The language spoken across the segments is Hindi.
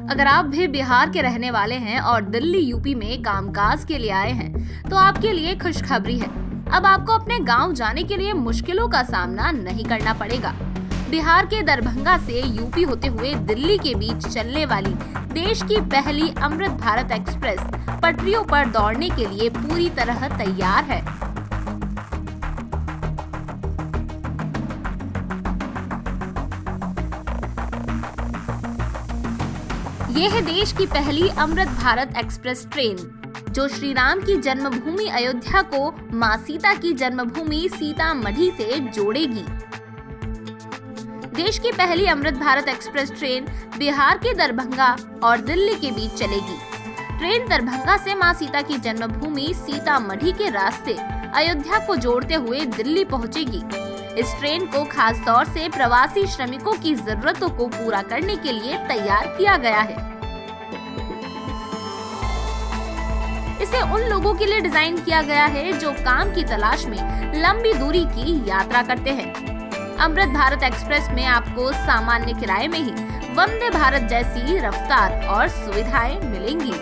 अगर आप भी बिहार के रहने वाले हैं और दिल्ली यूपी में कामकाज के लिए आए हैं तो आपके लिए खुशखबरी है। अब आपको अपने गांव जाने के लिए मुश्किलों का सामना नहीं करना पड़ेगा। बिहार के दरभंगा से यूपी होते हुए दिल्ली के बीच चलने वाली देश की पहली अमृत भारत एक्सप्रेस पटरियों पर दौड़ने के लिए पूरी तरह तैयार है। ये है देश की पहली अमृत भारत एक्सप्रेस ट्रेन, जो श्री राम की जन्मभूमि अयोध्या को मां सीता की जन्मभूमि सीतामढ़ी से जोड़ेगी। देश की पहली अमृत भारत एक्सप्रेस ट्रेन बिहार के दरभंगा और दिल्ली के बीच चलेगी। ट्रेन दरभंगा से मां सीता की जन्मभूमि सीतामढ़ी के रास्ते अयोध्या को जोड़ते हुए दिल्ली पहुंचेगी। इस ट्रेन को खास तौर से प्रवासी श्रमिकों की जरूरतों को पूरा करने के लिए तैयार किया गया है। इसे उन लोगों के लिए डिजाइन किया गया है जो काम की तलाश में लंबी दूरी की यात्रा करते हैं। अमृत भारत एक्सप्रेस में आपको सामान्य किराए में ही वंदे भारत जैसी रफ्तार और सुविधाएं मिलेंगी।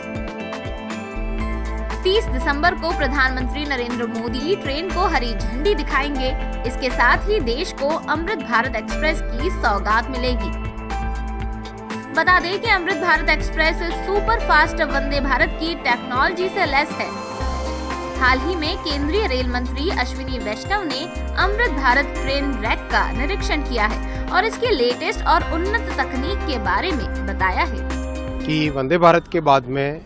30 दिसंबर को प्रधानमंत्री नरेंद्र मोदी ट्रेन को हरी झंडी दिखाएंगे। इसके साथ ही देश को अमृत भारत एक्सप्रेस की सौगात मिलेगी। बता दें कि Amrit Bharat express super fast Vande Bharat की टेक्नोलॉजी से लैस है। हाल ही में केंद्रीय रेल मंत्री अश्विनी वैष्णव ने अमृत भारत ट्रेन रैक का निरीक्षण किया है और इसकी लेटेस्ट और उन्नत तकनीक के बारे में बताया है कि वंदे भारत के बाद में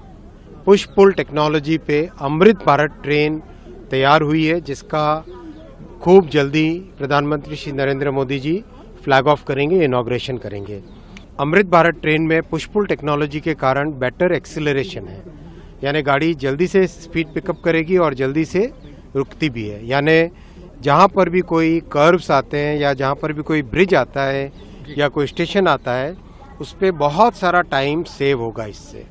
पुश पुल टेक्नोलॉजी पे अमृत भारत ट्रेन तैयार हुई है, जिसका खूब जल्दी प्रधानमंत्री Shri Narendra Modi G flag of करेंगे, इनॉग्रेशन करेंगे। अमृत भारत ट्रेन में पुश पुल टेक्नोलॉजी के कारण बेटर एक्सीलरेशन है, यानी गाड़ी जल्दी से स्पीड पिकअप करेगी और जल्दी से रुकती भी है। यानी जहाँ पर भी कोई कर्व्स आते हैं या जहाँ पर भी कोई ब्रिज आता है या कोई स्टेशन आता है, उस पर बहुत सारा टाइम सेव होगा इससे।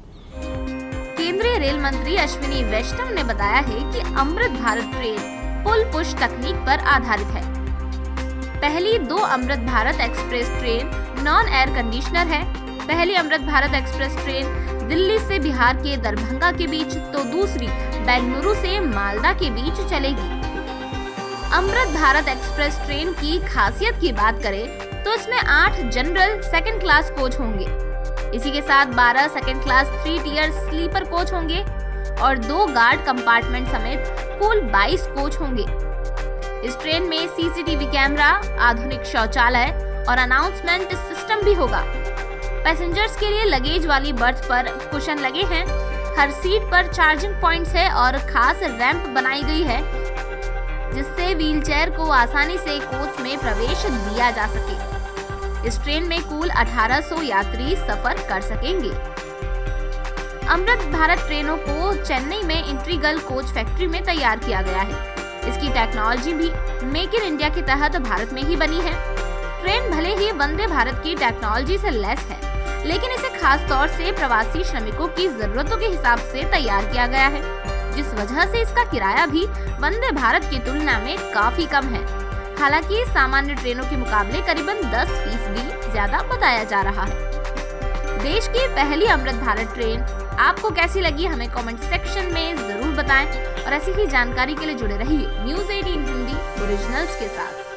केंद्रीय रेल मंत्री अश्विनी वैष्णव ने बताया है कि Amrit Bharat train pull push तकनीक पर आधारित है। पहली 2 Amrit Bharat express train non air conditioner है। पहली अमृत भारत एक्सप्रेस ट्रेन दिल्ली से बिहार के दरभंगा के बीच तो दूसरी बेंगलुरु से मालदा के बीच चलेगी। अमृत भारत एक्सप्रेस ट्रेन की खासियत की बात करें तो इसमें 8 जनरल सेकंड क्लास कोच होंगे। इसी के साथ 12 second class 3 tier sleeper coach होंगे और 2 गार्ड कंपार्टमेंट समेत कुल 22 कोच होंगे। इस ट्रेन में सीसीटीवी कैमरा, आधुनिक शौचालय और अनाउंसमेंट सिस्टम भी होगा। पैसेंजर्स के लिए लगेज वाली बर्थ पर कुशन लगे हैं। हर सीट पर चार्जिंग पॉइंट्स है और खास रैंप बनाई गई है, जिससे व्हीलचेयर को आसानी से कोच में प्रवेश दिया जा सके। इस ट्रेन में कुल 1800 यात्री सफर कर सकेंगे। अमृत भारत ट्रेनों को चेन्नई में इंट्रीगल कोच फैक्ट्री में तैयार किया गया है। इसकी टेक्नोलॉजी भी मेक इन इंडिया के तहत भारत में ही बनी है। ट्रेन भले ही वंदे भारत की टेक्नोलॉजी से लैस है, लेकिन इसे खास तौर से प्रवासी श्रमिकों की जरूरतों के हिसाब से तैयार किया गया है, जिस वजह से इसका किराया भी वंदे भारत की तुलना में काफी कम है। हालांकि सामान्य ट्रेनों के मुकाबले करीबन 10% ज्यादा बताया जा रहा है। देश की पहली अमृत भारत ट्रेन आपको कैसी लगी, हमें कमेंट सेक्शन में जरूर बताएं और ऐसी ही जानकारी के लिए जुड़े रहिए न्यूज़ 18 हिंदी ओरिजिनल्स के साथ।